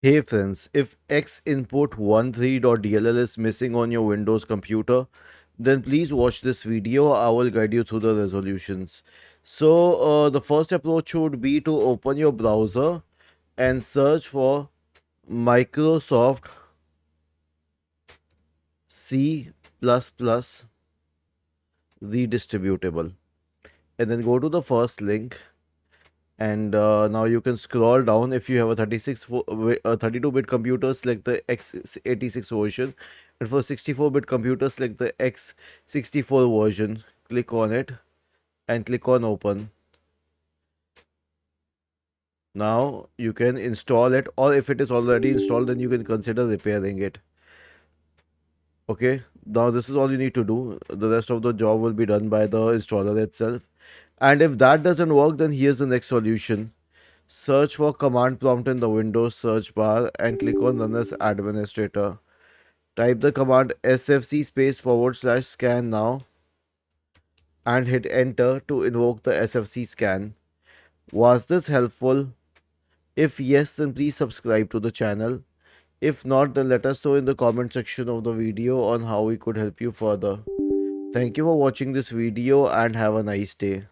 Hey friends, if xinput1.dll is missing on your Windows computer, then please watch this video. I will guide you through the resolutions. The first approach would be to open your browser and search for Microsoft C++ redistributable, and then go to the first link. And now you can scroll down. If you have a 32-bit computer, select the x86 version, and for 64-bit computer, select the x64 version. Click on it and click on open. Now you can install it, or if it is already installed, then you can consider repairing it. Okay, now this is all you need to do. The rest of the job will be done by the installer itself. And if that doesn't work, then here's the next solution. Search for command prompt in the Windows search bar and click on Run as Administrator. Type the command sfc space / scan now and hit enter to invoke the sfc scan. Was this helpful? If yes, then please subscribe to the channel. If not, then let us know in the comment section of the video on how we could help you further. Thank you for watching this video and have a nice day.